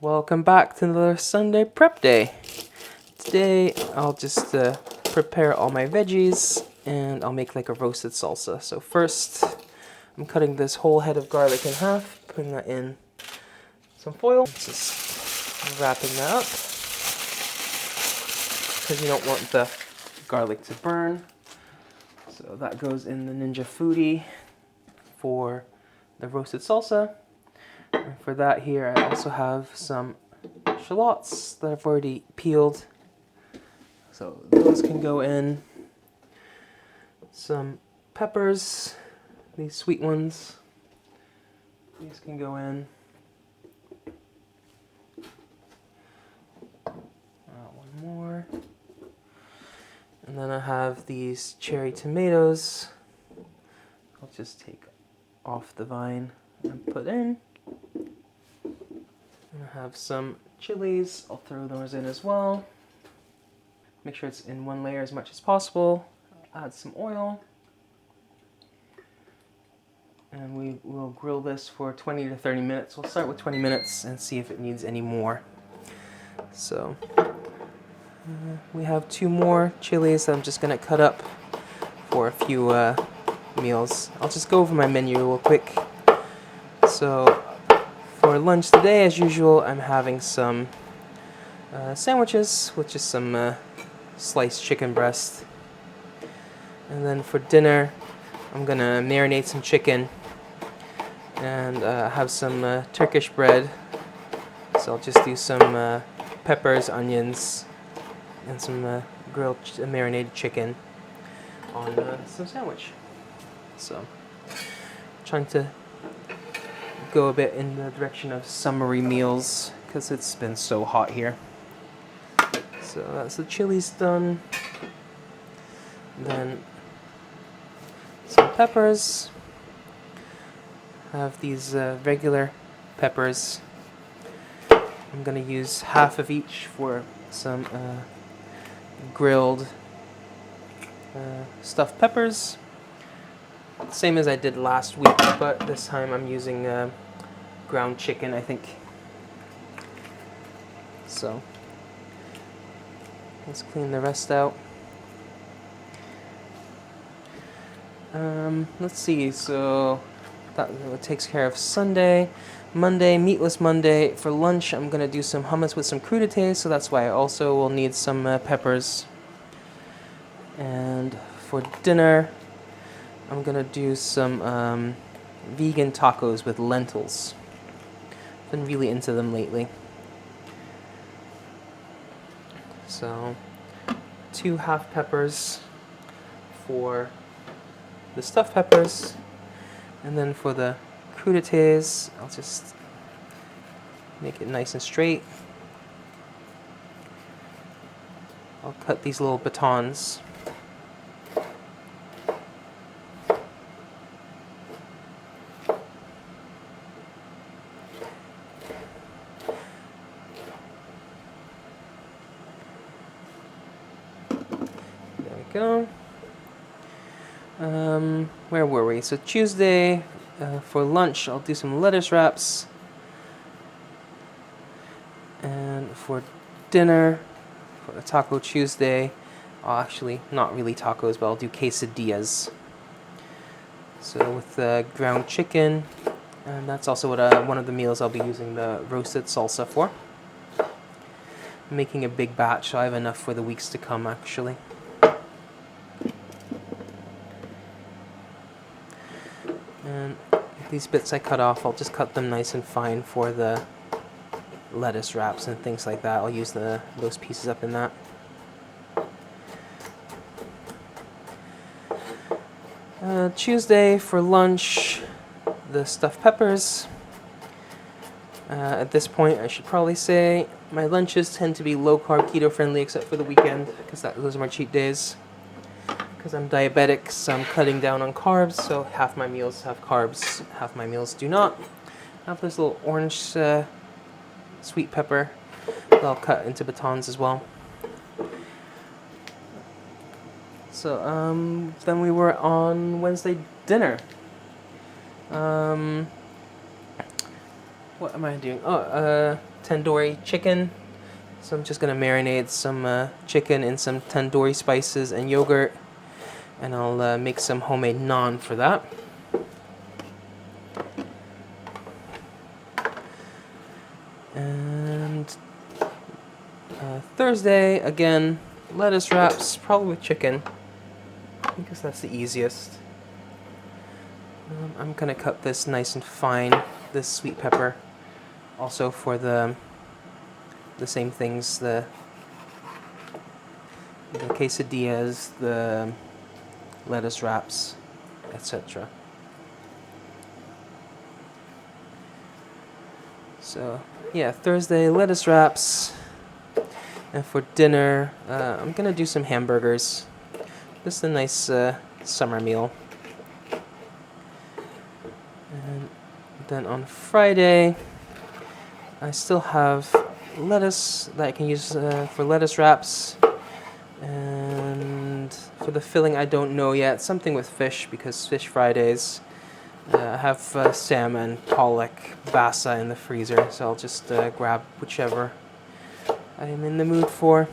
Welcome back to another Sunday prep day. Today I'll just prepare all my veggies and I'll make like a roasted salsa. So first I'm cutting this whole head of garlic in half, putting that in some foil, just wrapping that up because you don't want the garlic to burn. So that goes in the Ninja Foodi for the roasted salsa. And for that here I also have some shallots that I've already peeled. So those can go in. Some peppers, these sweet ones. These can go in. One more. And then I have these cherry tomatoes. I'll just take off the vine and put in. And I have some chilies. I'll throw those in as well. Make sure it's in one layer as much as possible. Add some oil. And we will grill this for 20 to 30 minutes. We'll start with 20 minutes and see if it needs any more. So we have 2 more chilies that I'm just going to cut up for a few meals. I'll just go over my menu real quick. So for lunch today, as usual, I'm having some sandwiches with just some sliced chicken breast. And then for dinner, I'm going to marinate some chicken and have some Turkish bread. So I'll just do some peppers, onions, and some grilled marinated chicken on some sandwich. So trying to go a bit in the direction of summery meals because it's been so hot here. So that's the chilies done. Then some peppers. I have these regular peppers. I'm going to use half of each for some grilled stuffed peppers. Same as I did last week, but this time I'm using ground chicken, I think. So let's clean the rest out. Let's see, so that takes care of Sunday. Monday, meatless Monday. For lunch, I'm going to do some hummus with some crudités, so that's why I also will need some peppers. And for dinner, I'm going to do some vegan tacos with lentils. Been really into them lately. So 2 half peppers for the stuffed peppers, and then for the crudités, I'll just make it nice and straight. I'll cut these little batons. There we go. Where were we? So Tuesday, for lunch, I'll do some lettuce wraps. And for dinner, for the Taco Tuesday, actually, not really tacos, but I'll do quesadillas. So with the ground chicken, and that's also what one of the meals I'll be using the roasted salsa for. I'm making a big batch, so I have enough for the weeks to come, actually. And these bits I cut off, I'll just cut them nice and fine for the lettuce wraps and things like that. I'll use those pieces up in that. Tuesday for lunch, the stuffed peppers. At this point, I should probably say my lunches tend to be low-carb, keto-friendly, except for the weekend, because those are my cheat days. Because I'm diabetic, so I'm cutting down on carbs, so half my meals have carbs, half my meals do not. I have this little orange sweet pepper that I'll cut into batons as well. So then we were on Wednesday dinner. What am I doing? tandoori chicken. So I'm just gonna marinate some chicken in some tandoori spices and yogurt, and I'll make some homemade naan for that. And Thursday, again, lettuce wraps, probably with chicken, because that's the easiest. I'm gonna cut this nice and fine, this sweet pepper, also for the same things, the quesadillas, the lettuce wraps, etc. So yeah, Thursday, lettuce wraps. And for dinner, I'm gonna do some hamburgers. Just a nice summer meal. And then on Friday, I still have lettuce that I can use for lettuce wraps. And for the filling, I don't know yet. Something with fish, because Fish Fridays. I have salmon, pollock, bassa in the freezer, so I'll just grab whichever I am in the mood for.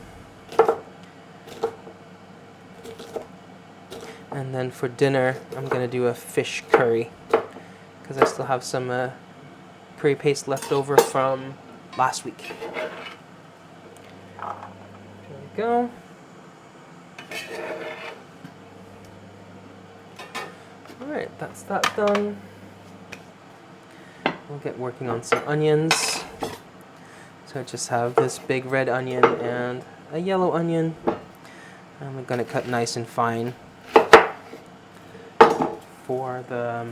And then for dinner, I'm going to do a fish curry, because I still have some curry paste left over from last week. There we go. Alright, that's that done. We'll get working on some onions. So I just have this big red onion and a yellow onion. I'm going to cut nice and fine for the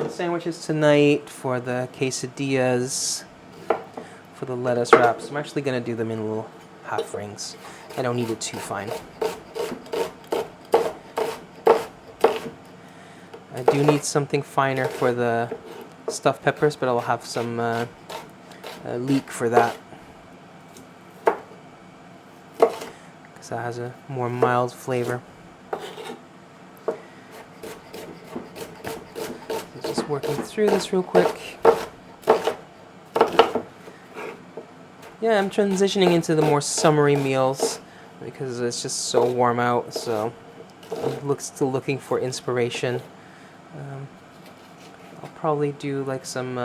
sandwiches tonight, for the quesadillas, for the lettuce wraps. I'm actually going to do them in little half rings. I don't need it too fine. I do need something finer for the stuffed peppers, but I'll have some leek for that, because that has a more mild flavor. So just working through this real quick. Yeah, I'm transitioning into the more summery meals because it's just so warm out, so I'm still looking for inspiration. I'll probably do like some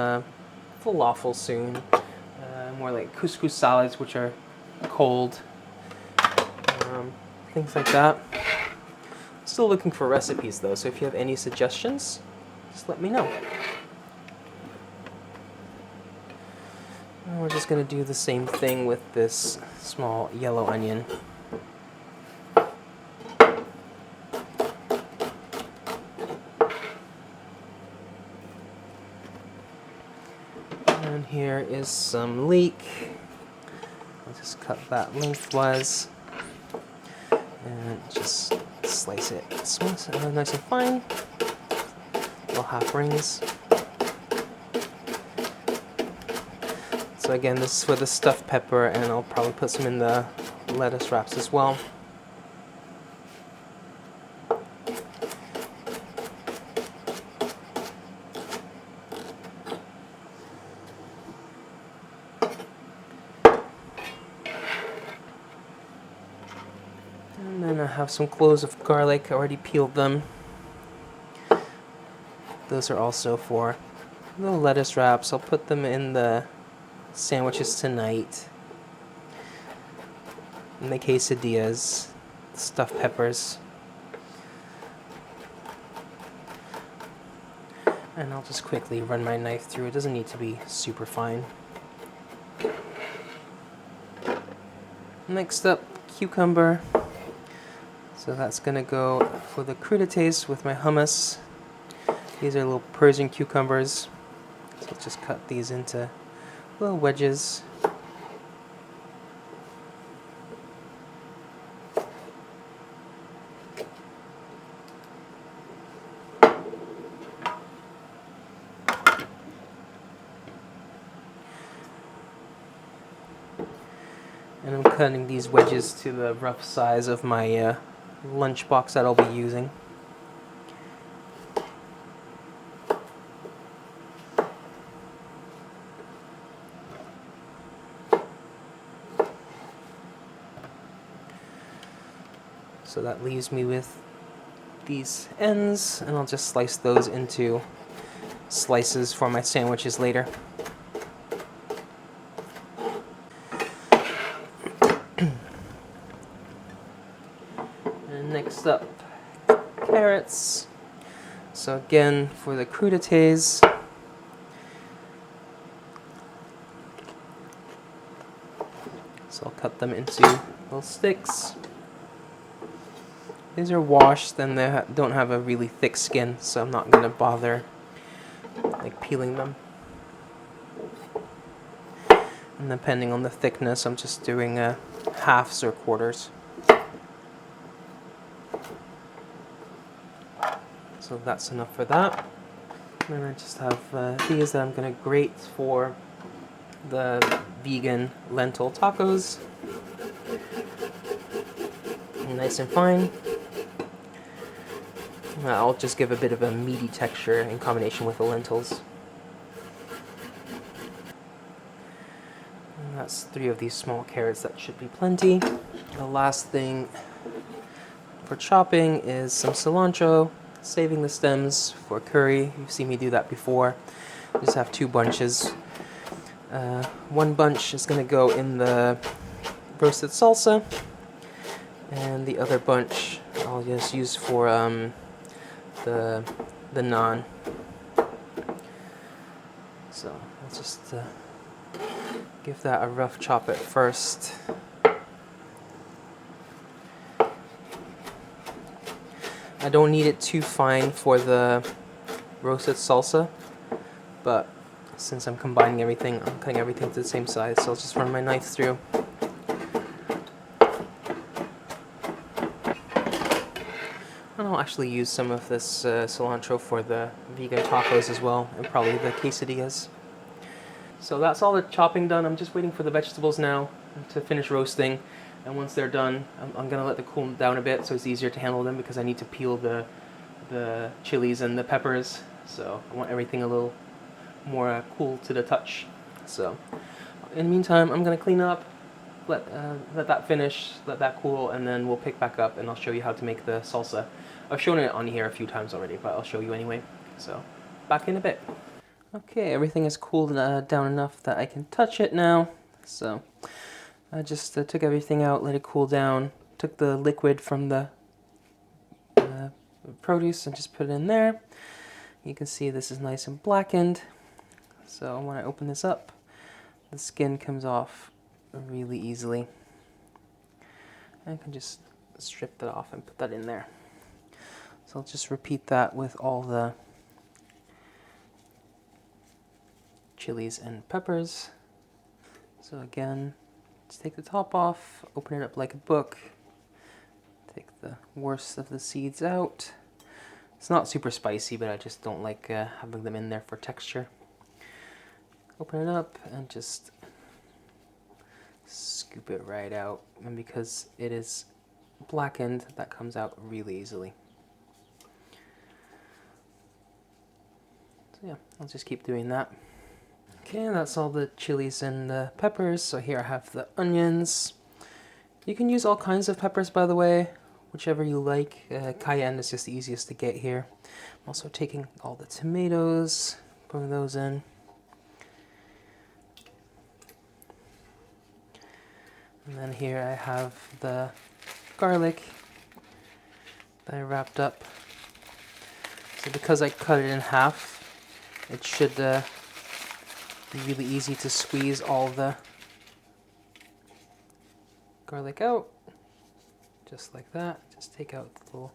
falafel soon, more like couscous salads, which are cold, things like that. Still looking for recipes though, so if you have any suggestions, just let me know. And we're just going to do the same thing with this small yellow onion. And here is some leek. I'll just cut that lengthwise and just slice it nice and fine, little half rings. So again, this is for the stuffed pepper, and I'll probably put some in the lettuce wraps as well. And then I have some cloves of garlic. I already peeled them. Those are also for the lettuce wraps. I'll put them in the sandwiches tonight. And the quesadillas, stuffed peppers. And I'll just quickly run my knife through. It doesn't need to be super fine. Next up, cucumber. So that's gonna go for the crudités with my hummus. These are little Persian cucumbers. So let's just cut these into little wedges. And I'm cutting these wedges to the rough size of my lunchbox that I'll be using. So that leaves me with these ends, and I'll just slice those into slices for my sandwiches later. And next up, carrots. So again, for the crudités, so I'll cut them into little sticks. These are washed and they don't have a really thick skin, so I'm not gonna bother like peeling them. And depending on the thickness, I'm just doing halves or quarters. So that's enough for that. Then I just have these that I'm gonna grate for the vegan lentil tacos. Nice and fine. I'll just give a bit of a meaty texture in combination with the lentils. And that's 3 of these small carrots, that should be plenty. The last thing for chopping is some cilantro, saving the stems for curry. You've seen me do that before. I just have 2 bunches. One bunch is going to go in the roasted salsa, and the other bunch I'll just use for the naan. So I'll just give that a rough chop at first. I don't need it too fine for the roasted salsa, but since I'm combining everything, I'm cutting everything to the same size, so I'll just run my knife through. And I'll actually use some of this cilantro for the vegan tacos as well, and probably the quesadillas. So that's all the chopping done. I'm just waiting for the vegetables now to finish roasting. And once they're done, I'm going to let them cool down a bit so it's easier to handle them, because I need to peel the chilies and the peppers. So I want everything a little more cool to the touch. So in the meantime, I'm going to clean up, let that finish, let that cool, and then we'll pick back up and I'll show you how to make the salsa. I've shown it on here a few times already, but I'll show you anyway. So back in a bit. Okay, everything is cooled down enough that I can touch it now. So I just took everything out, let it cool down, took the liquid from the produce and just put it in there. You can see this is nice and blackened. So when I open this up, the skin comes off really easily. I can just strip that off and put that in there. So I'll just repeat that with all the chilies and peppers. So again, just take the top off, open it up like a book, take the worst of the seeds out. It's not super spicy, but I just don't like having them in there for texture. Open it up and just scoop it right out. And because it is blackened, that comes out really easily. So yeah, I'll just keep doing that. Okay, that's all the chilies and the peppers. So here I have the onions. You can use all kinds of peppers, by the way, whichever you like. Cayenne is just the easiest to get here. I'm also taking all the tomatoes, putting those in. And then here I have the garlic that I wrapped up. So because I cut it in half, it should be really easy to squeeze all the garlic out, just like that. Just take out the little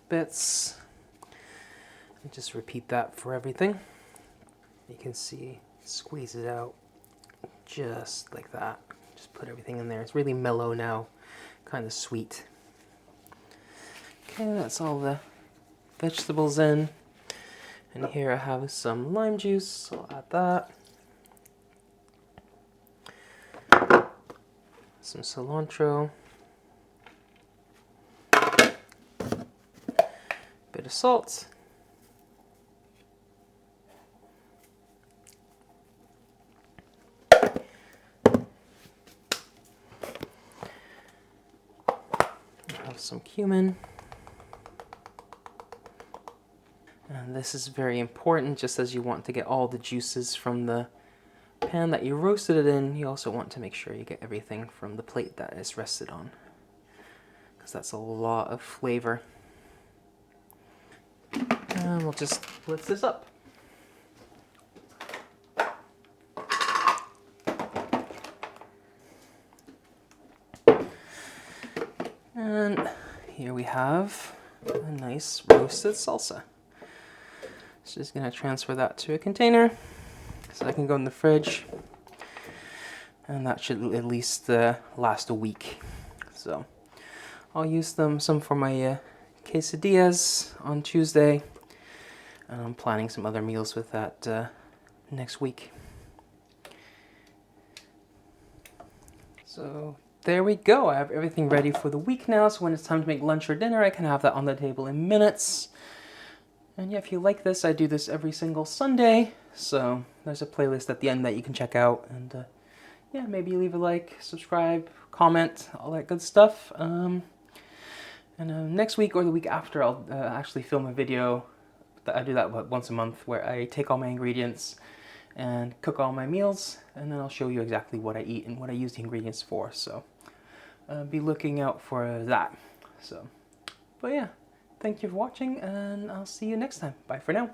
bits and just repeat that for everything. You can see, squeeze it out just like that. Just put everything in there. It's really mellow now, kind of sweet. Okay, that's all the vegetables in. And here I have some lime juice, so I'll add that. Some cilantro. Bit of salt. some cumin. And this is very important, just as you want to get all the juices from the pan that you roasted it in, you also want to make sure you get everything from the plate that it's rested on, because that's a lot of flavor. And we'll just blitz this up. And here we have a nice roasted salsa. So just gonna transfer that to a container so I can go in the fridge, and that should at least last a week. So I'll use some for my quesadillas on Tuesday, and I'm planning some other meals with that next week. So there we go. I have everything ready for the week now, so when it's time to make lunch or dinner, I can have that on the table in minutes. And yeah, if you like this, I do this every single Sunday, so there's a playlist at the end that you can check out. And yeah, maybe leave a like, subscribe, comment, all that good stuff. And next week or the week after, I'll actually film a video. I do that once a month, where I take all my ingredients and cook all my meals, and then I'll show you exactly what I eat and what I use the ingredients for. So be looking out for that. So, but yeah. Thank you for watching, and I'll see you next time. Bye for now.